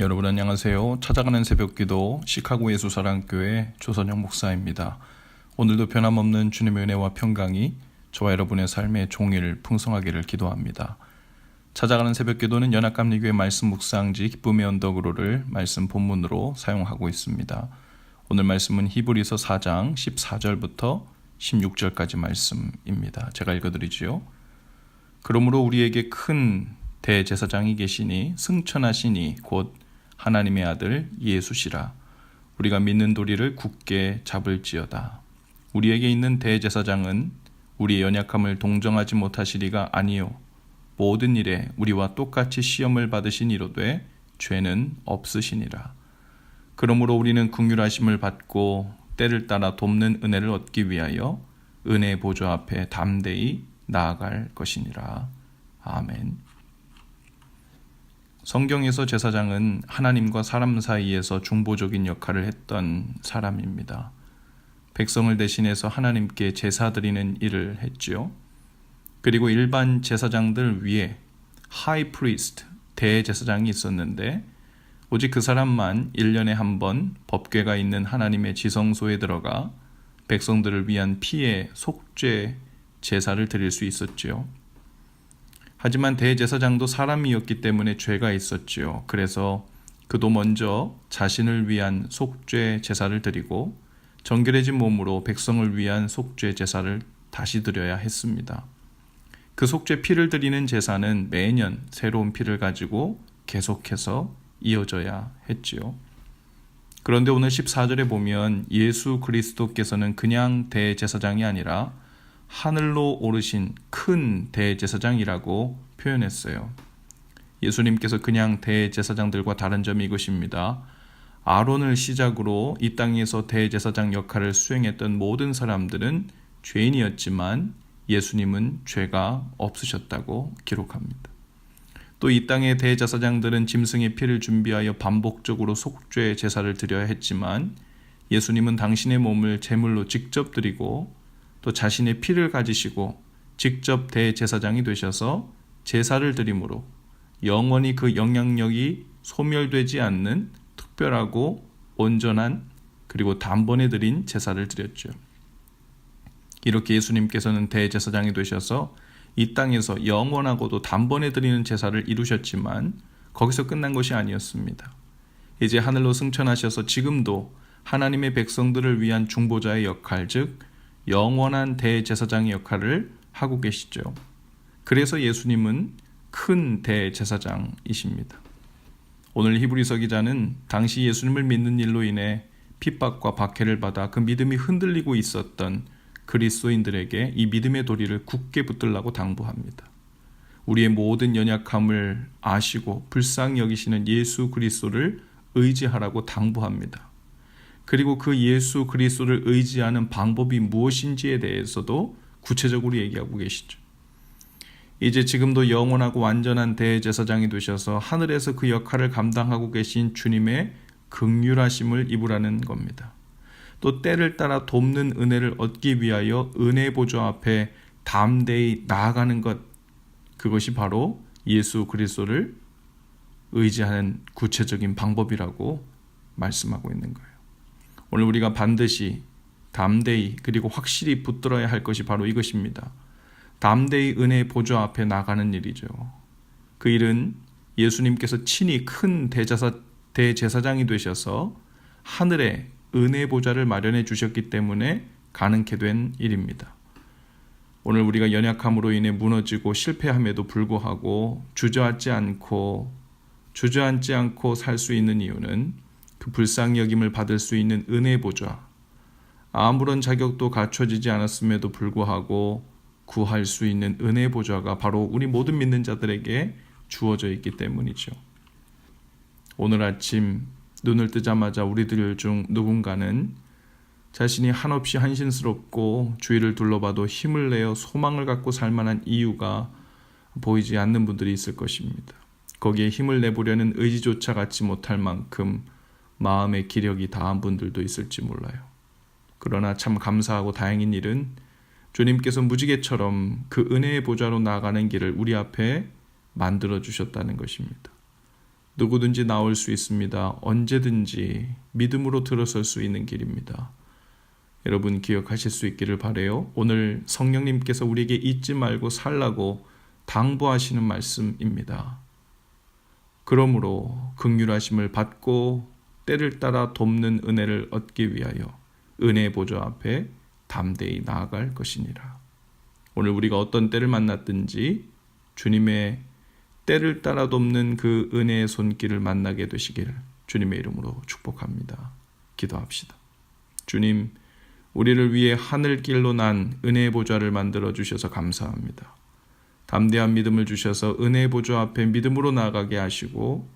여러분 안녕하세요. 찾아가는 새벽기도 시카고 예수사랑교회 조선영 목사입니다. 오늘도 변함없는 주님의 은혜와 평강이 저와 여러분의 삶의 종일 풍성하기를 기도합니다. 찾아가는 새벽기도는 연합감리교회 말씀 묵상지 기쁨의 언덕으로를 말씀 본문으로 사용하고 있습니다. 오늘 말씀은 히브리서 4장 14절부터 16절까지 말씀입니다. 제가 읽어드리지요. 그러므로 우리에게 큰 대제사장이 계시니 승천하시니 곧 하나님의 아들 예수시라. 우리가 믿는 도리를 굳게 잡을지어다. 우리에게 있는 대제사장은 우리의 연약함을 동정하지 못하시리가 아니요 모든 일에 우리와 똑같이 시험을 받으신 이로되 죄는 없으시니라. 그러므로 우리는 긍휼하심을 받고 때를 따라 돕는 은혜를 얻기 위하여 은혜의 보좌 앞에 담대히 나아갈 것이니라. 아멘. 성경에서 제사장은 하나님과 사람 사이에서 중보적인 역할을 했던 사람입니다. 백성을 대신해서 하나님께 제사 드리는 일을 했지요. 그리고 일반 제사장들 위에 하이 프리스트, 대제사장이 있었는데 오직 그 사람만 1년에 한 번 법궤가 있는 하나님의 지성소에 들어가 백성들을 위한 피의 속죄 제사를 드릴 수 있었지요. 하지만 대제사장도 사람이었기 때문에 죄가 있었지요. 그래서 그도 먼저 자신을 위한 속죄 제사를 드리고 정결해진 몸으로 백성을 위한 속죄 제사를 다시 드려야 했습니다. 그 속죄 피를 드리는 제사는 매년 새로운 피를 가지고 계속해서 이어져야 했지요. 그런데 오늘 14절에 보면 예수 그리스도께서는 그냥 대제사장이 아니라 하늘로 오르신 큰 대제사장이라고 표현했어요. 예수님께서 그냥 대제사장들과 다른 점이 이것입니다. 아론을 시작으로 이 땅에서 대제사장 역할을 수행했던 모든 사람들은 죄인이었지만 예수님은 죄가 없으셨다고 기록합니다. 또 이 땅의 대제사장들은 짐승의 피를 준비하여 반복적으로 속죄 제사를 드려야 했지만 예수님은 당신의 몸을 제물로 직접 드리고 또 자신의 피를 가지시고 직접 대제사장이 되셔서 제사를 드림으로 영원히 그 영향력이 소멸되지 않는 특별하고 온전한 그리고 단번에 드린 제사를 드렸죠. 이렇게 예수님께서는 대제사장이 되셔서 이 땅에서 영원하고도 단번에 드리는 제사를 이루셨지만 거기서 끝난 것이 아니었습니다. 이제 하늘로 승천하셔서 지금도 하나님의 백성들을 위한 중보자의 역할, 즉 영원한 대제사장의 역할을 하고 계시죠. 그래서 예수님은 큰 대제사장이십니다. 오늘 히브리서 기자는 당시 예수님을 믿는 일로 인해 핍박과 박해를 받아 그 믿음이 흔들리고 있었던 그리스도인들에게 이 믿음의 도리를 굳게 붙들라고 당부합니다. 우리의 모든 연약함을 아시고 불쌍히 여기시는 예수 그리스도를 의지하라고 당부합니다. 그리고 그 예수 그리스도를 의지하는 방법이 무엇인지에 대해서도 구체적으로 얘기하고 계시죠. 이제 지금도 영원하고 완전한 대제사장이 되셔서 하늘에서 그 역할을 감당하고 계신 주님의 긍휼하심을 입으라는 겁니다. 또 때를 따라 돕는 은혜를 얻기 위하여 은혜 보좌 앞에 담대히 나아가는 것, 그것이 바로 예수 그리스도를 의지하는 구체적인 방법이라고 말씀하고 있는 거예요. 오늘 우리가 반드시 담대히 그리고 확실히 붙들어야 할 것이 바로 이것입니다. 담대히 은혜의 보좌 앞에 나가는 일이죠. 그 일은 예수님께서 친히 큰 대제사장이 되셔서 하늘에 은혜의 보좌를 마련해 주셨기 때문에 가능케 된 일입니다. 오늘 우리가 연약함으로 인해 무너지고 실패함에도 불구하고 주저앉지 않고 살 수 있는 이유는 그 불쌍히 여김을 받을 수 있는 은혜의 보좌, 아무런 자격도 갖춰지지 않았음에도 불구하고 구할 수 있는 은혜의 보좌가 바로 우리 모든 믿는 자들에게 주어져 있기 때문이죠. 오늘 아침 눈을 뜨자마자 우리들 중 누군가는 자신이 한없이 한심스럽고 주위를 둘러봐도 힘을 내어 소망을 갖고 살 만한 이유가 보이지 않는 분들이 있을 것입니다. 거기에 힘을 내보려는 의지조차 갖지 못할 만큼 마음의 기력이 다한 분들도 있을지 몰라요. 그러나 참 감사하고 다행인 일은 주님께서 무지개처럼 그 은혜의 보좌로 나아가는 길을 우리 앞에 만들어 주셨다는 것입니다. 누구든지 나올 수 있습니다. 언제든지 믿음으로 들어설 수 있는 길입니다. 여러분 기억하실 수 있기를 바라요. 오늘 성령님께서 우리에게 잊지 말고 살라고 당부하시는 말씀입니다. 그러므로 긍휼하심을 받고 때를 따라 돕는 은혜를 얻기 위하여 은혜의 보좌 앞에 담대히 나아갈 것이니라. 오늘 우리가 어떤 때를 만났든지 주님의 때를 따라 돕는 그 은혜의 손길을 만나게 되시기를 주님의 이름으로 축복합니다. 기도합시다. 주님, 우리를 위해 하늘길로 난 은혜의 보좌를 만들어 주셔서 감사합니다. 담대한 믿음을 주셔서 은혜의 보좌 앞에 믿음으로 나아가게 하시고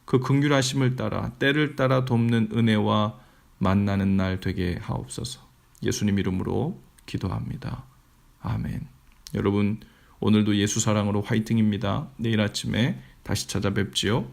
그 긍휼하심을 따라 때를 따라 돕는 은혜와 만나는 날 되게 하옵소서. 예수님 이름으로 기도합니다. 아멘. 여러분 오늘도 예수 사랑으로 화이팅입니다. 내일 아침에 다시 찾아뵙지요.